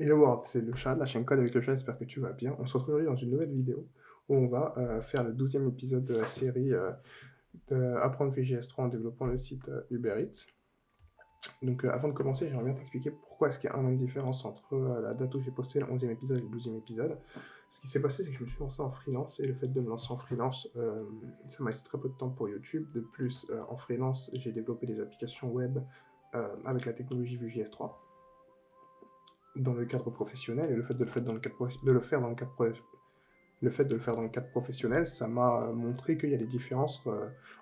Hello World, c'est le chat, la chaîne Code avec le chat, j'espère que tu vas bien. On se retrouve aujourd'hui dans une nouvelle vidéo où on va faire le 12e épisode de la série d'apprendre VJS3 en développant le site Uber Eats. Donc avant de commencer, j'aimerais bien t'expliquer pourquoi est-ce qu'il y a un an de différence entre la date où j'ai posté le 11e épisode et le 12e épisode. Ce qui s'est passé, c'est que je me suis lancé en freelance et le fait de me lancer en freelance, ça m'a laissé très peu de temps pour YouTube. De plus, en freelance, j'ai développé des applications web avec la technologie Vue.js3 dans le cadre professionnel et le fait de le faire dans le cadre, professionnel, ça m'a montré qu'il y a des différences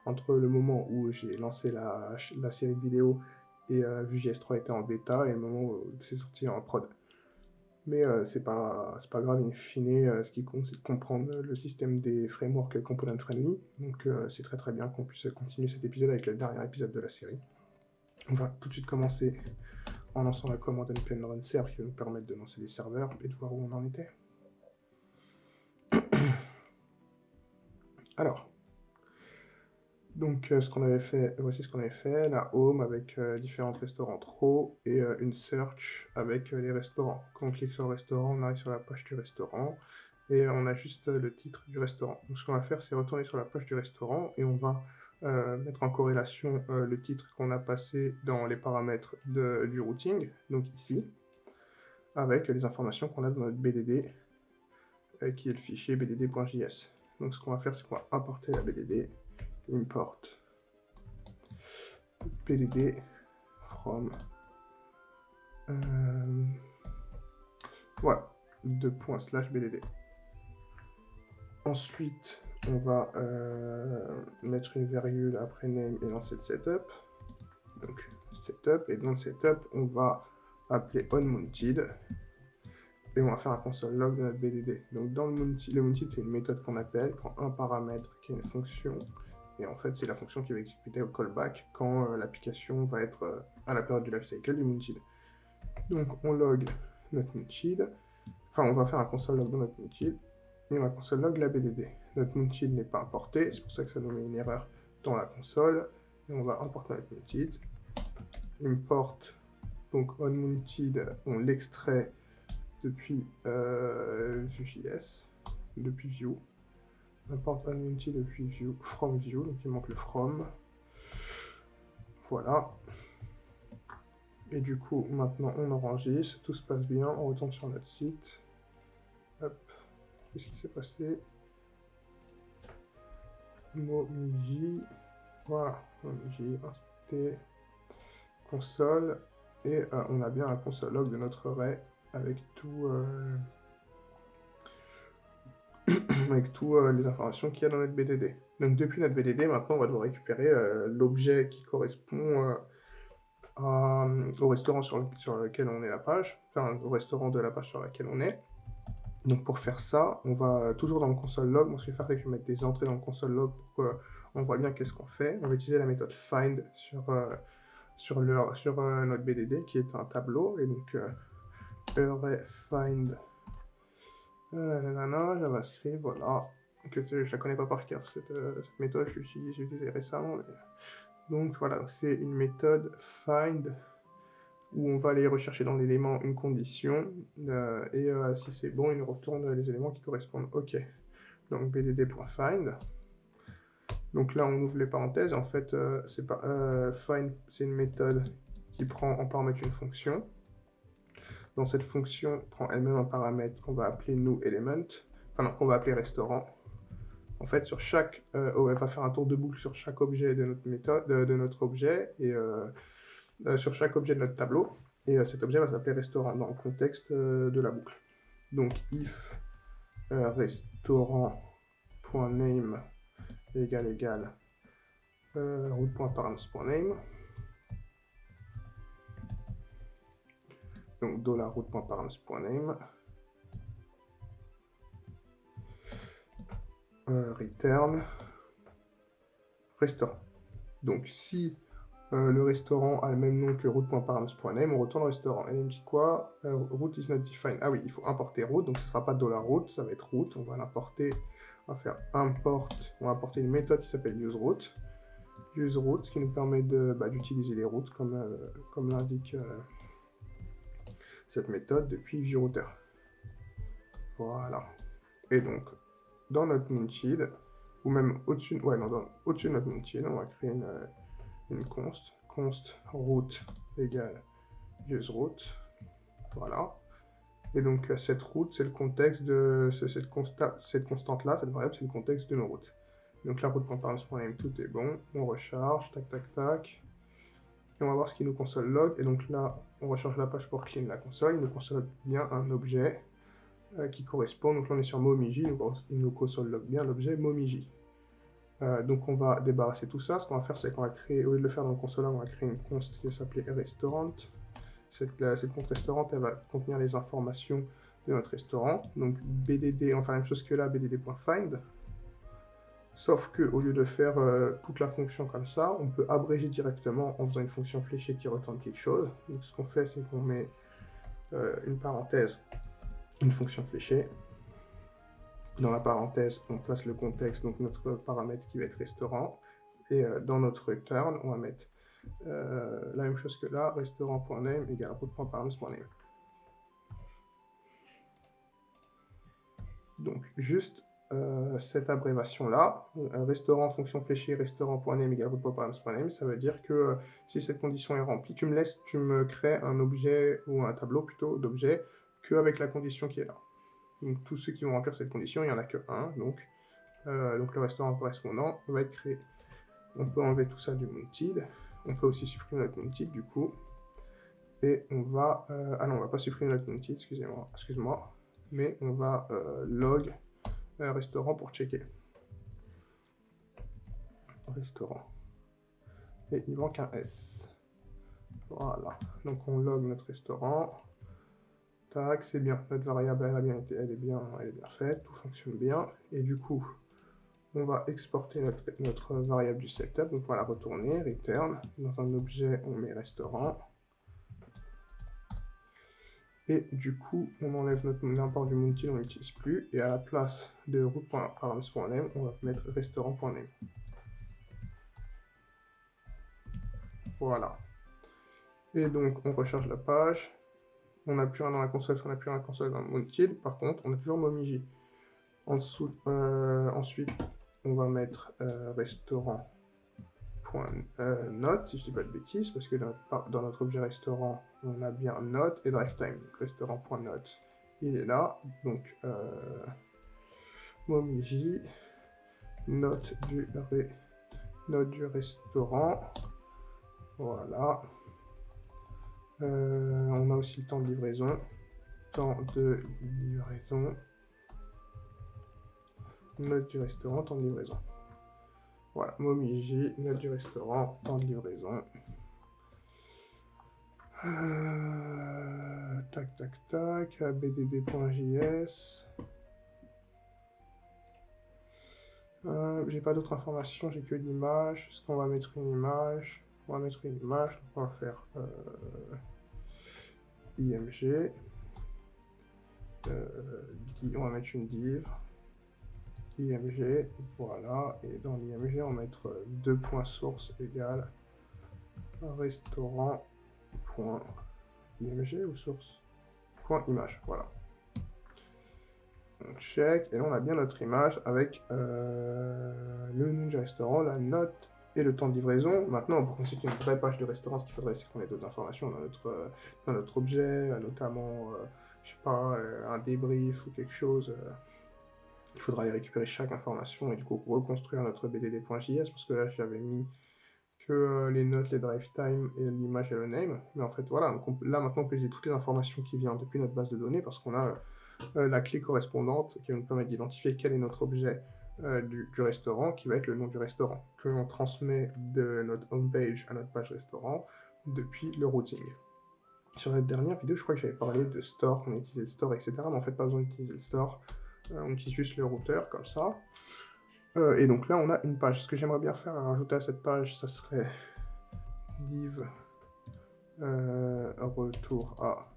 entre le moment où j'ai lancé la série de vidéos et Vue.js3 était en bêta et le moment où c'est sorti en prod. Mais c'est pas grave, in fine, ce qui compte, c'est de comprendre le système des frameworks component friendly. Donc c'est très très bien qu'on puisse continuer cet épisode avec le dernier épisode de la série. On va tout de suite commencer en lançant la commande npm run serve qui va nous permettre de lancer des serveurs et de voir où on en était. Alors, donc ce qu'on avait fait, voici ce qu'on avait fait, la home avec différents restaurants trop et une search avec les restaurants. Quand on clique sur le restaurant, on arrive sur la page du restaurant et on a juste le titre du restaurant. Donc ce qu'on va faire, c'est retourner sur la page du restaurant et on va mettre en corrélation le titre qu'on a passé dans les paramètres du routing, donc ici, avec les informations qu'on a dans notre BDD, qui est le fichier bdd.js. Donc ce qu'on va faire, c'est qu'on va importer la BDD, import bdd from voilà, 2./bdd. Ensuite, on va mettre une virgule après name et lancer le setup. Donc setup, et dans le setup, on va appeler onMounted et on va faire un console log de notre BDD. Donc dans le mounted, c'est une méthode qu'on appelle, prend un paramètre qui est une fonction, et en fait c'est la fonction qui va exécuter au callback quand l'application va être à la période du lifecycle du mounted. Donc on log notre mounted, enfin on va faire un console log dans notre mounted, et on va console log la BDD. Notre mounted n'est pas importé, c'est pour ça que ça nous met une erreur dans la console, et on va importer notre mounted, import, donc onMounted, on l'extrait depuis Vue.js, depuis Vue, import onMounted depuis Vue, from Vue, donc il manque le from, voilà. Et du coup, maintenant on enregistre, tout se passe bien, on retourne sur notre site, hop, qu'est-ce qui s'est passé? Momiji, voilà, Momiji, t console, et on a bien un console log de notre array avec tout avec toutes les informations qu'il y a dans notre BDD. Donc depuis notre BDD, maintenant on va devoir récupérer l'objet qui correspond au restaurant sur lequel on est la page, enfin au restaurant de la page sur laquelle on est. Donc pour faire ça, on va toujours dans le console log. Moi ce que je vais faire, c'est que je vais mettre des entrées dans le console log pour qu'on voit bien qu'est-ce qu'on fait. On va utiliser la méthode find sur notre BDD qui est un tableau, et donc array find JavaScript, voilà. Donc, je la connais pas par cœur cette méthode, je l'ai utilisée récemment. Donc voilà, c'est une méthode find où on va aller rechercher dans l'élément une condition et si c'est bon, il nous retourne les éléments qui correspondent. Ok, donc bdd.find. Donc là, on ouvre les parenthèses. En fait, find, c'est une méthode qui prend en paramètre une fonction. Dans cette fonction, prend elle-même un paramètre qu'on va appeler newElement, enfin non, qu'on va appeler restaurant. En fait, sur chaque, elle va faire un tour de boucle sur chaque objet de notre méthode, de notre objet, et sur chaque objet de notre tableau, et cet objet va s'appeler restaurant dans le contexte de la boucle. Donc if restaurant.name égale root.params.name, donc $root.params.name, return restaurant. Donc si le restaurant a le même nom que root.params.name, on retourne au restaurant. Et il me dit quoi? Root is not defined. Ah oui, il faut importer root, donc ce ne sera pas $root, ça va être root. On va l'importer, on va faire import, on va importer une méthode qui s'appelle useRoot. UseRoot, ce qui nous permet d'utiliser les routes comme l'indique cette méthode depuis ViewRouter. Voilà. Et donc, dans notre Mooncid, ou même au-dessus, ouais, au-dessus de notre Mooncid, on va créer une const root égale useRoot. Voilà. Et donc, cette route, c'est le contexte de cette constante-là, cette variable, c'est le contexte de nos routes. Donc, la route.params.name, tout est bon. On recharge, tac, tac, tac. Et on va voir ce qui nous console log. Et donc là, on recharge la page pour clean la console. Il nous console bien un objet qui correspond. Donc là, on est sur momiji. Il nous console log bien l'objet momiji. Donc on va débarrasser tout ça. Ce qu'on va faire, c'est qu'on va créer, au lieu de le faire dans le console, on va créer une const qui va s'appeler restaurant. Cette const restaurant, elle va contenir les informations de notre restaurant. Donc BDD, on va faire la même chose que là, bdd.find. Sauf qu'au lieu de faire toute la fonction comme ça, on peut abréger directement en faisant une fonction fléchée qui retourne quelque chose. Donc ce qu'on fait, c'est qu'on met une parenthèse, une fonction fléchée. Dans la parenthèse, on place le contexte, donc notre paramètre qui va être restaurant. Et dans notre return, on va mettre la même chose que là, restaurant.name égale route.params.name. Donc juste cette abréviation-là, restaurant fonction fléchée, restaurant.name égale route.params.name, ça veut dire que si cette condition est remplie, tu me crées un objet, ou un tableau plutôt, d'objets, qu'avec la condition qui est là. Donc tous ceux qui vont remplir cette condition, il n'y en a que un, donc le restaurant correspondant va être créé. On peut enlever tout ça du Mooncid, on peut aussi supprimer notre Mooncid du coup, et on va... ah non, on va pas supprimer notre Mooncid, excuse-moi, mais on va log restaurant pour checker. Restaurant. Et il manque un S. Voilà, donc on log notre restaurant. Tac, c'est bien, notre variable elle est bien faite, tout fonctionne bien, et du coup, on va exporter notre variable du setup, donc on va la retourner, return, dans un objet, on met restaurant, et du coup, on enlève l'import du Mooncid, on ne l'utilise plus, et à la place de root.params.name, on va mettre restaurant.name. Voilà. Et donc, on recharge la page, on n'a plus rien dans la console, parce qu'on n'a plus rien dans la console dans le Mooncid, par contre, on a toujours momiji. Ensuite, on va mettre restaurant.note, si je dis pas de bêtises, parce que dans notre objet restaurant, on a bien note et drive time. Restaurant.note, il est là. Donc, momiji, note du restaurant. Voilà. On a aussi le temps de livraison. Note du restaurant, temps de livraison. Voilà, momiji, note du restaurant, temps de livraison. Tac, tac, tac, bdd.js. J'ai pas d'autres informations, j'ai que l'image. Est-ce qu'on va mettre une image? On va mettre une image, on va faire img. On va mettre une div. img, voilà, et dans l'img, on va mettre 2.source égale restaurant.img ou source .image, voilà. On check, et là on a bien notre image avec le nom du restaurant, la note et le temps de livraison. Maintenant, pour constituer une vraie page de restaurant, ce qu'il faudrait, c'est qu'on ait d'autres informations dans notre objet, notamment, je sais pas, un débrief ou quelque chose. Il faudra aller récupérer chaque information et du coup reconstruire notre bdd.js, parce que là j'avais mis que les notes, les drive time et l'image et le name. Mais en fait voilà, donc là maintenant on peut utiliser toutes les informations qui viennent depuis notre base de données, parce qu'on a la clé correspondante qui va nous permettre d'identifier quel est notre objet du restaurant, qui va être le nom du restaurant, que l'on transmet de notre homepage à notre page restaurant depuis le routing. Sur la dernière vidéo, je crois que j'avais parlé de store, on a utilisé le store, etc. Mais en fait, pas besoin d'utiliser le store. On utilise juste le routeur, comme ça. Et donc là, on a une page. Ce que j'aimerais bien faire, rajouter à cette page, ça serait div retour à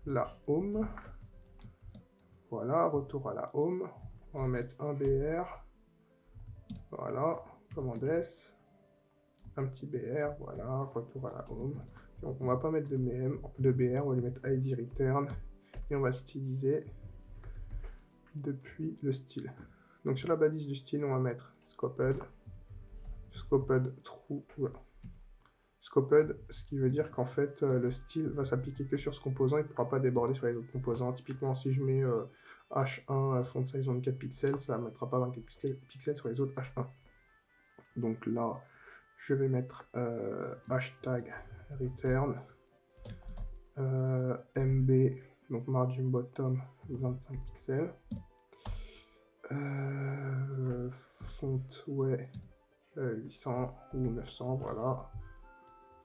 la home. Voilà, retour à la home. On va mettre un BR. Voilà, commande S. Un petit BR, voilà, retour à la home. Donc on va pas mettre de BR, on va lui mettre ID return et on va styliser depuis le style. Donc sur la balise du style, on va mettre scoped true, voilà. Scoped, ce qui veut dire qu'en fait le style va s'appliquer que sur ce composant, il ne pourra pas déborder sur les autres composants. Typiquement, si je mets H1 font size 24 pixels, ça ne mettra pas 24 pixels sur les autres H1. Donc là, je vais mettre hashtag return MB, donc margin bottom 25 pixels. Font ouais 800 ou 900, voilà.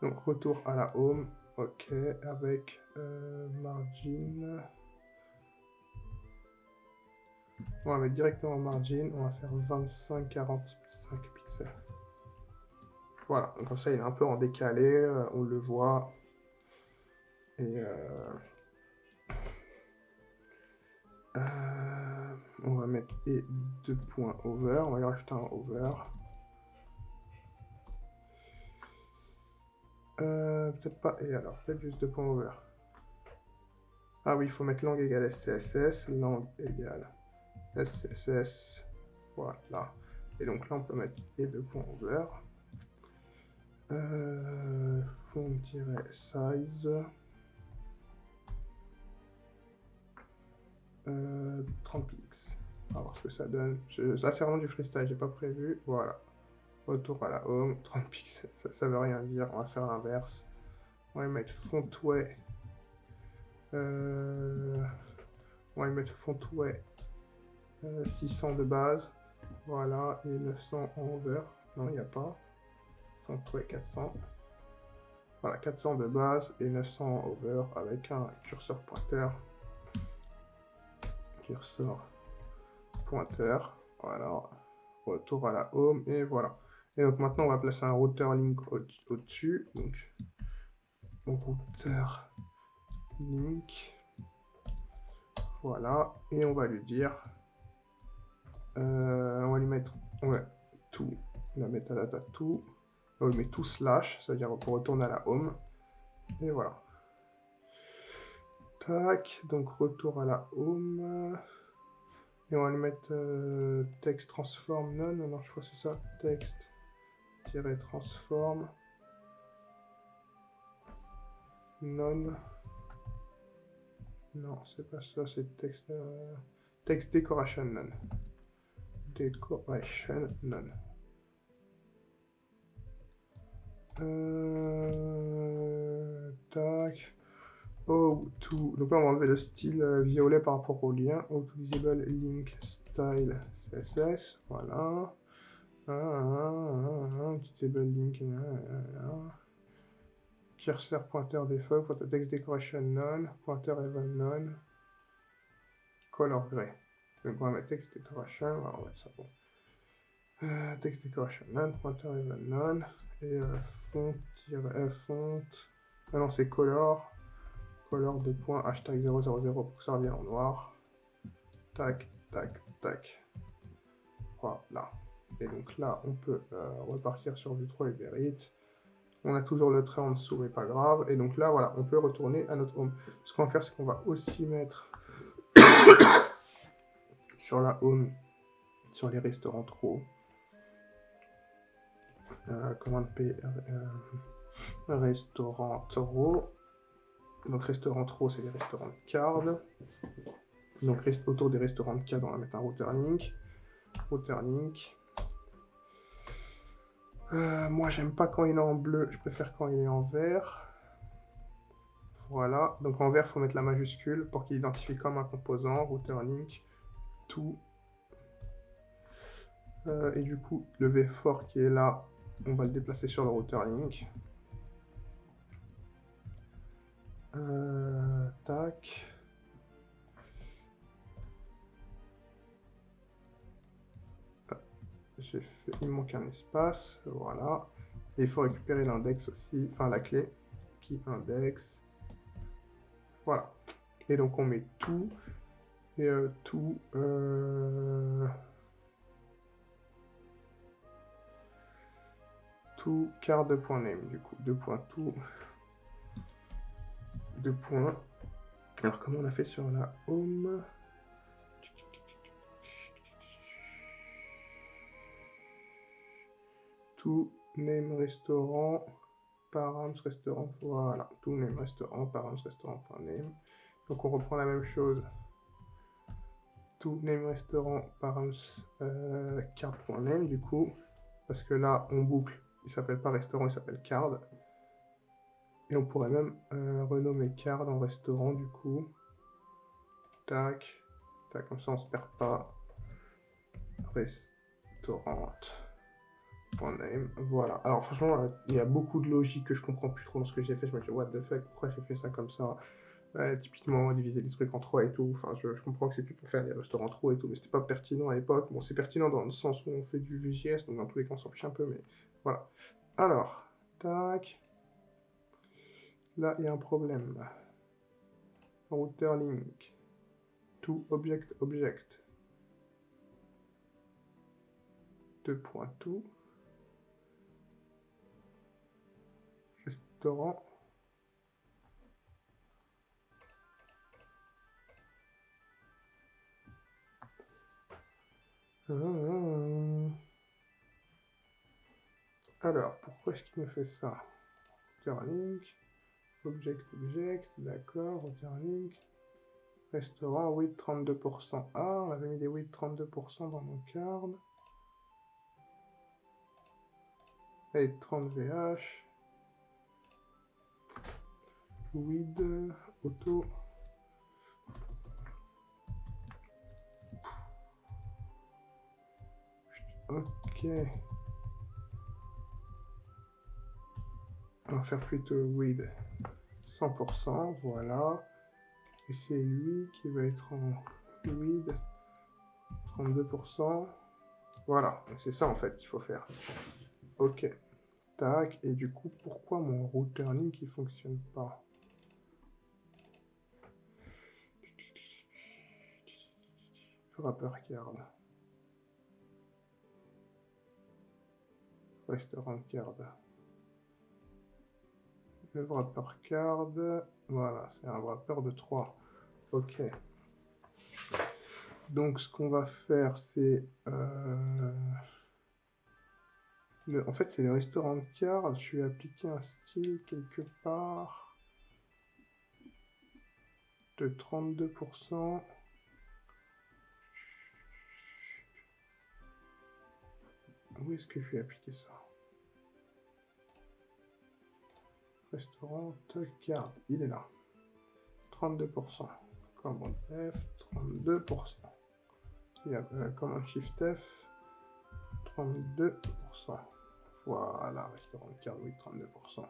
Donc retour à la home, ok, avec margin. On va mettre directement margin, on va faire 25-45 pixels. Voilà, donc comme ça il est un peu en décalé, on le voit. Et on va mettre et 2 points over, on va y rajouter un over. Peut-être pas, et alors, peut-être juste 2 points over. Ah oui, il faut mettre lang égale SCSS, lang égale SCSS, voilà. Et donc là, on peut mettre et 2 points over. Font-size 30 pix. On va voir ce que ça donne. Là, c'est vraiment du freestyle, j'ai pas prévu. Voilà. Retour à la home, 30 pixels, ça veut rien dire. On va faire l'inverse. On va mettre fontway. On va mettre fontway 600 de base. Voilà, et 900 en over. Non, il n'y a pas. Fontway 400. Voilà, 400 de base et 900 en over avec un curseur pointeur. Curseur pointeur. Voilà. Retour à la home et voilà. Et donc maintenant, on va placer un router link au-dessus. Donc, router link. Voilà. Et on va lui dire, on va lui mettre, tout, la metadata tout. On lui met tout slash, ça veut dire qu'on retourne à la home. Et voilà. Tac, donc retour à la home. Et on va lui mettre text transform none. Non, je crois que c'est ça. Text-transform none. Non, c'est pas ça, c'est text decoration none. Decoration none. Tac. Oh, tout. Donc là, on va enlever le style violet par rapport au lien. Oh, to visible link style CSS. Voilà. Visible link. Curseur pointeur default. Pointeur text decoration none. Pointeur event none. Color gray. Donc on va mettre text decoration. Voilà, on va mettre ça bon. Text decoration none. Pointeur event none. Et font. Ah non, c'est color. Color de points hashtag 000 pour que ça revienne en noir. Tac, tac, tac. Voilà. Et donc là, on peut repartir sur du 3 et Verit. On a toujours le trait en dessous, mais pas grave. Et donc là, voilà, on peut retourner à notre home. Ce qu'on va faire, c'est qu'on va aussi mettre sur la home, sur les restaurants trop. Commande P, restaurant trop. Donc restaurant trop, c'est les restaurants de card. Donc autour des restaurants de card, on va mettre un router link. Router link. Moi, j'aime pas quand il est en bleu, je préfère quand il est en vert. Voilà, donc en vert, il faut mettre la majuscule pour qu'il identifie comme un composant. Router link, tout. Et du coup, le V4 qui est là, on va le déplacer sur le router link. Tac. Il me manque un espace, voilà. Et il faut récupérer l'index aussi, enfin la clé qui indexe. Voilà. Et donc on met tout et tout. Tout card.name du coup, 2.tout. 2 points. Alors, comment on a fait sur la home? Tout name restaurant, params restaurant, voilà. Tout name restaurant, params restaurant.name. Donc, on reprend la même chose. Tout name restaurant, params card.name, du coup. Parce que là, on boucle. Il s'appelle pas restaurant, il s'appelle card. Et on pourrait même renommer card en restaurant, du coup. Tac. Tac, comme ça on se perd pas. Restaurant.name. Voilà. Alors franchement, il y a beaucoup de logique que je comprends plus trop dans ce que j'ai fait. Je me dis, what the fuck, pourquoi j'ai fait ça comme ça? Typiquement, diviser les trucs en 3 et tout. Enfin, je comprends que c'était pour faire des restaurants trop et tout, mais c'était pas pertinent à l'époque. Bon, c'est pertinent dans le sens où on fait du VJS, donc dans tous les cas, on s'en fiche un peu, mais voilà. Alors, tac. Là, il y a un problème. Router link. To object object. 2.to. Restaurant. Alors, pourquoi est-ce qu'il me fait ça? Router link. Object object. D'accord. Router link. Restaurant, oui, 32%. Ah, on avait mis des oui 32% dans mon card. Et 30 VH. Weed, auto. Ok. On va faire plutôt weed 100%, voilà. Et c'est lui qui va être en weed 32%. Voilà, c'est ça en fait qu'il faut faire. Ok. Tac, et du coup, pourquoi mon router link il fonctionne pas? Wrapper card. Restaurant card. Le wrapper card, voilà, c'est un wrapper de 3. Ok. Donc ce qu'on va faire, c'est... en fait, c'est le restaurant card. Je vais appliquer un style quelque part de 32%. Où est-ce que je vais appliquer ça? Restaurant card, il est là. 32%. Commande F, 32%. Il y a commande Shift F, 32%. Voilà, restaurant card, oui, 32%.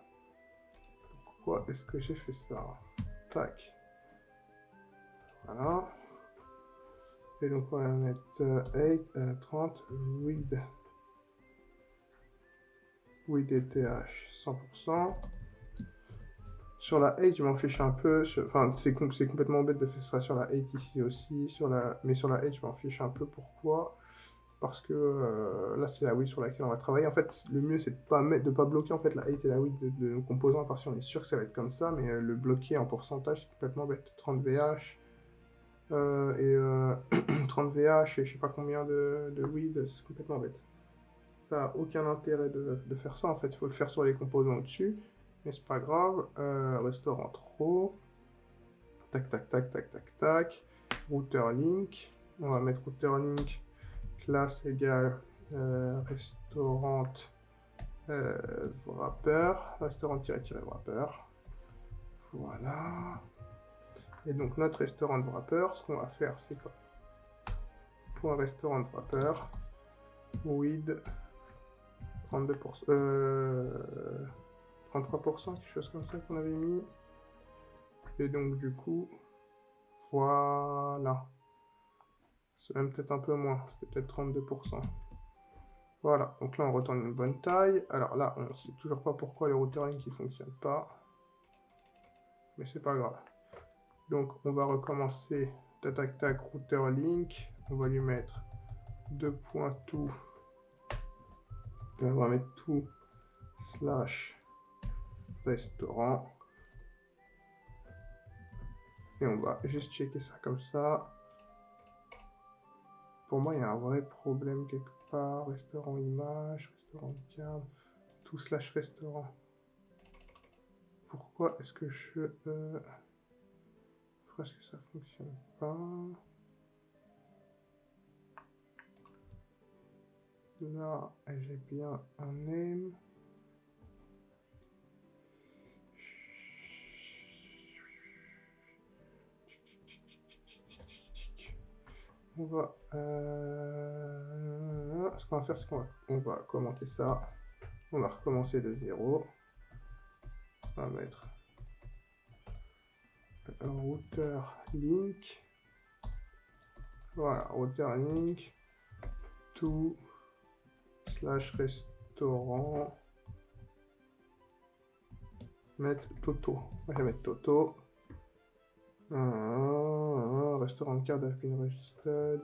Pourquoi est-ce que j'ai fait ça? Tac. Voilà. Et donc on va mettre 30, with ETH 100%. Sur la 8, je m'en fiche un peu. Enfin, c'est complètement bête de faire ça sur la 8 ici aussi. Mais sur la 8, je m'en fiche un peu. Pourquoi? Parce que là, c'est la 8 sur laquelle on va travailler. En fait, le mieux, c'est de pas bloquer en fait, la 8 et la 8 de nos composants, à part si on est sûr que ça va être comme ça. Mais le bloquer en pourcentage, c'est complètement bête. 30 VH. 30 VH et je sais pas combien de weed, c'est complètement bête. Ça n'a aucun intérêt de faire ça en fait, il faut le faire sur les composants au-dessus, mais c'est pas grave. Restaurant trop. Tac tac tac tac tac tac. Router link. On va mettre router link classe égale restaurant wrapper. Restaurant-wrapper. Voilà. Et donc notre restaurant de wrapper, ce qu'on va faire, c'est quoi? Pour un restaurant de wrapper, with 32%, 33%, quelque chose comme ça qu'on avait mis. Et donc du coup, voilà. C'est même peut-être un peu moins, c'est peut-être 32%. Voilà, donc là on retourne une bonne taille. Alors là, on ne sait toujours pas pourquoi le routing qui ne fonctionne pas. Mais c'est pas grave. Donc on va recommencer. Tac tac tac, router link. On va lui mettre 2.tout. On va mettre tout slash restaurant. Et on va juste checker ça comme ça. Pour moi, il y a un vrai problème quelque part. Restaurant image, restaurant carte, tout slash restaurant. Pourquoi est-ce que pourquoi est-ce que ça fonctionne pas? Là, j'ai bien un name. On va... ce qu'on va faire, c'est qu'on va commenter ça. On va recommencer de 0. On va mettre un routeur link. Voilà, routeur link to slash restaurant. Mettre Toto. Je vais mettre Toto. Restaurant card has been registered.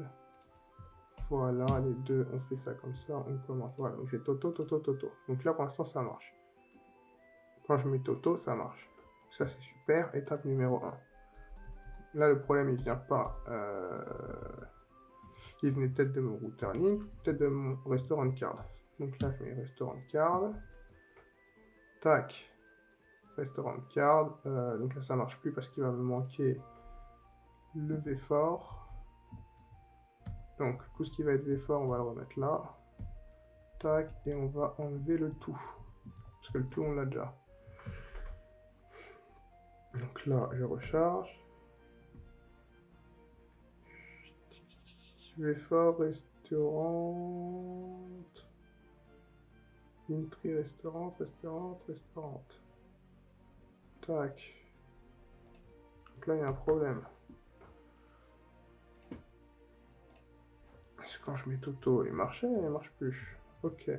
Voilà, les deux, on fait ça comme ça, on commente. Voilà, donc j'ai Toto, Toto, Toto. Donc là, pour l'instant, ça marche. Quand je mets Toto, ça marche. Ça, c'est super. Étape numéro 1. Là, le problème, il vient pas. Il venait peut-être de mon routeur link, peut-être de mon restaurant card. Donc là, je mets restaurant card. Tac. Restaurant card. Donc là, ça marche plus parce qu'il va me manquer le V-fort. Donc, tout ce qui va être V-fort, on va le remettre là. Tac. Et on va enlever le tout. Parce que le tout, on l'a déjà. Donc là, je recharge. V-fort, restaurant. Intri, restaurant. Tac. Donc là, il y a un problème. Parce que quand je mets Toto, il marchait, il marche plus. Ok.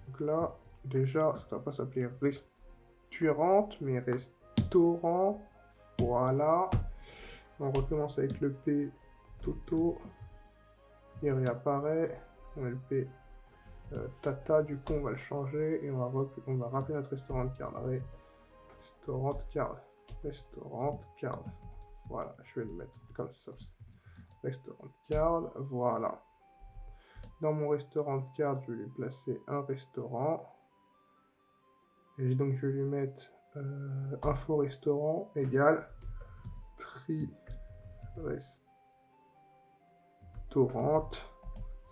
Donc là, déjà, ça ne doit pas s'appeler restaurant, mais restaurant. Voilà. On recommence avec le P Toto. Il réapparaît. On met le P Tata. Du coup, on va le changer et on va rappeler notre restaurant card. Restaurant card. Restaurant card. Voilà, je vais le mettre comme ça. Restaurant card. Voilà. Dans mon restaurant card, je vais lui placer un restaurant. Et donc, je vais lui mettre info restaurant égale tri restaurant.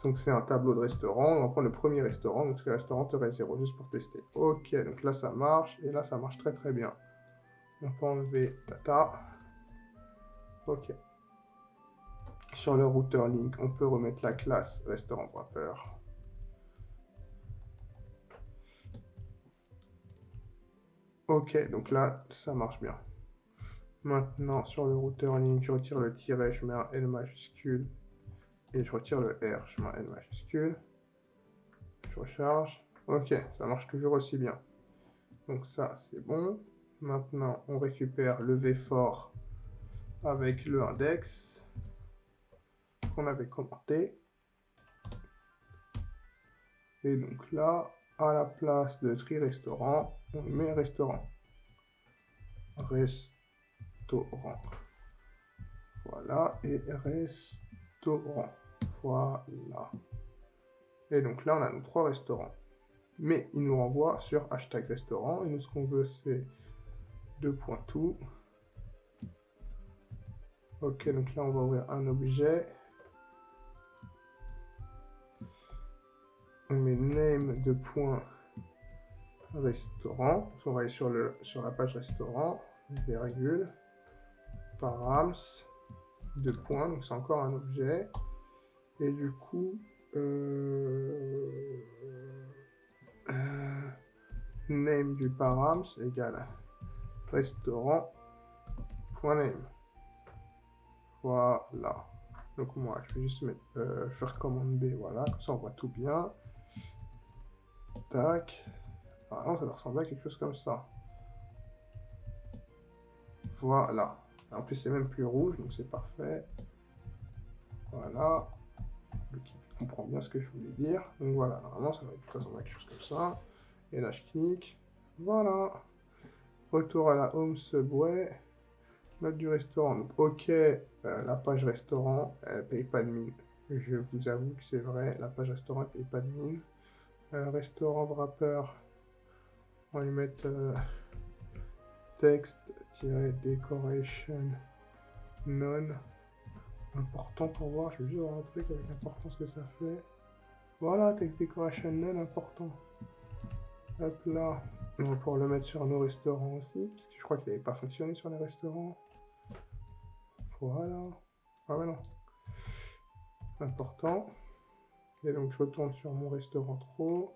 Donc, c'est un tableau de restaurant. On va prendre le premier restaurant. Donc, le restaurant aurait 0 juste pour tester. Ok, donc là, ça marche. Et là, ça marche très très bien. On peut enlever data. Ok. Sur le routeur link, on peut remettre la classe restaurant wrapper. Ok, donc là, ça marche bien. Maintenant, sur le routeur link, je retire le tiret, je mets un L majuscule. Et je retire le R, je mets un L majuscule. Je recharge. Ok, ça marche toujours aussi bien. Donc ça, c'est bon. Maintenant, on récupère le V-fort avec le index qu'on avait commenté. Et donc là, à la place de tri restaurant, on met restaurant. Restaurant. Voilà, et restaurant. Voilà. Et donc là, on a nos 3 restaurants. Mais il nous renvoie sur hashtag restaurant. Et nous, ce qu'on veut, c'est 2.tout. Ok, donc là, on va ouvrir un objet. On met name de point restaurant. On va aller sur la page restaurant. Virgule. Params. 2 points. Donc c'est encore un objet. Et du coup, name du params égale restaurant.name. Voilà. Donc moi, je vais juste faire commande B, voilà, comme ça on voit tout bien. Tac. Normalement, ça doit ressembler à quelque chose comme ça. Voilà. En plus, c'est même plus rouge, donc c'est parfait. Voilà. Le kit comprend bien ce que je voulais dire. Donc voilà, normalement, ça va être quelque chose comme ça. Et là, je clique. Voilà. Retour à la home subway. Note du restaurant. Donc, ok, la page restaurant, elle paye pas de mine. Je vous avoue que c'est vrai, la page restaurant, elle paye pas de mine. Restaurant wrapper, on va lui mettre text-decoration non. Important pour voir, je vais juste voir un truc avec l'importance que ça fait. Voilà, text decoration non important. Hop là, on va pouvoir le mettre sur nos restaurants aussi, parce que je crois qu'il n'avait pas fonctionné sur les restaurants. Voilà. Ah ouais non. Important. Et donc je retourne sur mon restaurant trop.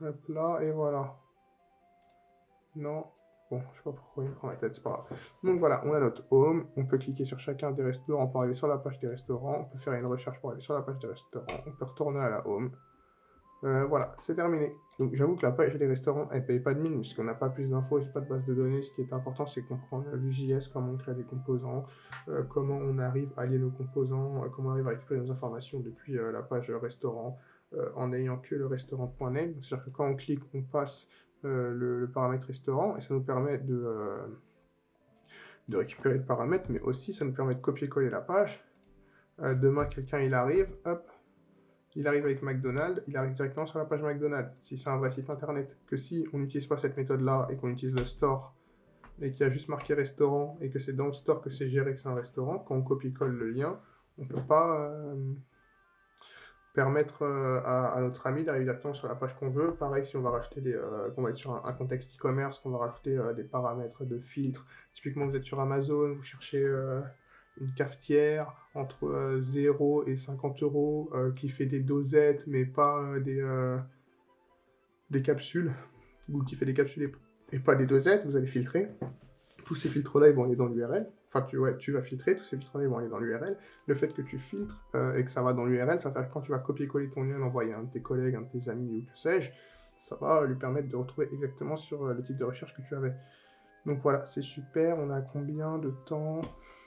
Hop là, et voilà. Non. Bon, je sais pas pourquoi il me prend la tête, c'est pas grave. Donc voilà, on a notre home. On peut cliquer sur chacun des restaurants pour aller sur la page des restaurants. On peut faire une recherche pour aller sur la page des restaurants. On peut retourner à la home. Voilà, c'est terminé. Donc j'avoue que la page des restaurants, elle paye pas de mine, puisqu'on n'a pas plus d'infos, j'ai pas de base de données. Ce qui est important, c'est comprendre Vue.js, comment on crée des composants, comment on arrive à lier nos composants, comment on arrive à récupérer nos informations depuis la page restaurant, en n'ayant que le restaurant.name. C'est-à-dire que quand on clique, on passe le paramètre restaurant, et ça nous permet de récupérer le paramètre, mais aussi ça nous permet de copier-coller la page. Demain, quelqu'un il arrive, hop, il arrive avec McDonald's, il arrive directement sur la page McDonald's, si c'est un vrai site internet. Que si on n'utilise pas cette méthode-là et qu'on utilise le store, et qu'il y a juste marqué restaurant, et que c'est dans le store que c'est géré que c'est un restaurant, quand on copie-colle le lien, on ne peut pas permettre à notre ami d'arriver directement sur la page qu'on veut. Pareil, si on va rajouter qu'on va être sur un contexte e-commerce, qu'on va rajouter des paramètres de filtre. Typiquement, vous êtes sur Amazon, vous cherchez une cafetière entre 0 et 50 euros qui fait des dosettes, mais pas des capsules, ou qui fait des capsules et pas des dosettes, vous allez filtrer. Tous ces filtres-là, ils vont aller dans l'URL. Enfin, tu vas filtrer, tous ces filtres-là, ils vont aller dans l'URL. Le fait que tu filtres et que ça va dans l'URL, ça fait que quand tu vas copier-coller ton lien, l'envoyer à un de tes collègues, un de tes amis ou que sais-je, ça va lui permettre de retrouver exactement sur le type de recherche que tu avais. Donc voilà, c'est super. On a combien de temps?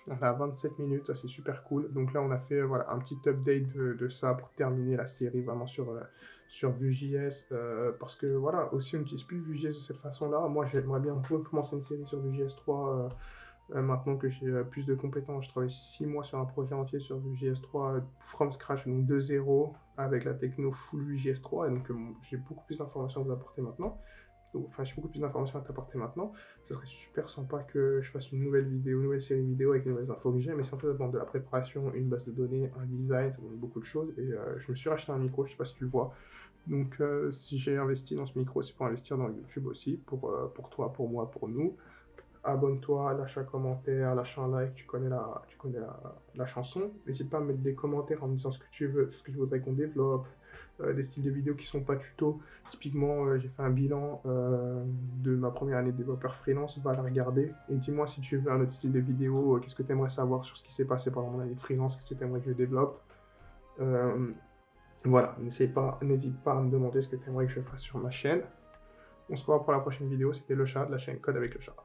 On a 27 minutes, ça c'est super cool. Donc là, on a fait voilà, un petit update de ça pour terminer la série vraiment sur Vue.js. Parce que voilà, aussi on n'utilise plus Vue.js de cette façon-là. Moi, j'aimerais bien commencer une série sur Vue.js 3 maintenant que j'ai plus de compétences. Je travaille 6 mois sur un projet entier sur Vue.js 3 from scratch, donc de zéro, avec la techno full Vue.js 3. Et donc j'ai beaucoup plus d'informations à vous apporter maintenant. Enfin, j'ai beaucoup plus d'informations à t'apporter maintenant. Ce serait super sympa que je fasse une nouvelle vidéo, une nouvelle série vidéo avec les nouvelles infos que j'ai, mais ça demande de la préparation, une base de données, un design, ça demande beaucoup de choses. Et je me suis racheté un micro, je sais pas si tu le vois. Donc si j'ai investi dans ce micro, c'est pour investir dans YouTube aussi, pour toi, pour moi, pour nous. Abonne-toi, lâche un commentaire, lâche un like, tu connais la chanson. N'hésite pas à mettre des commentaires en me disant ce que tu veux, ce que tu voudrais qu'on développe, des styles de vidéos qui sont pas tutos. Typiquement, j'ai fait un bilan de ma première année de développeur freelance, va la regarder et dis-moi si tu veux un autre style de vidéo, qu'est-ce que tu aimerais savoir sur ce qui s'est passé pendant mon année de freelance, qu'est-ce que tu aimerais que je développe. Voilà, n'hésite pas à me demander ce que tu aimerais que je fasse sur ma chaîne. On se revoit pour la prochaine vidéo, c'était le chat de la chaîne Code avec le chat.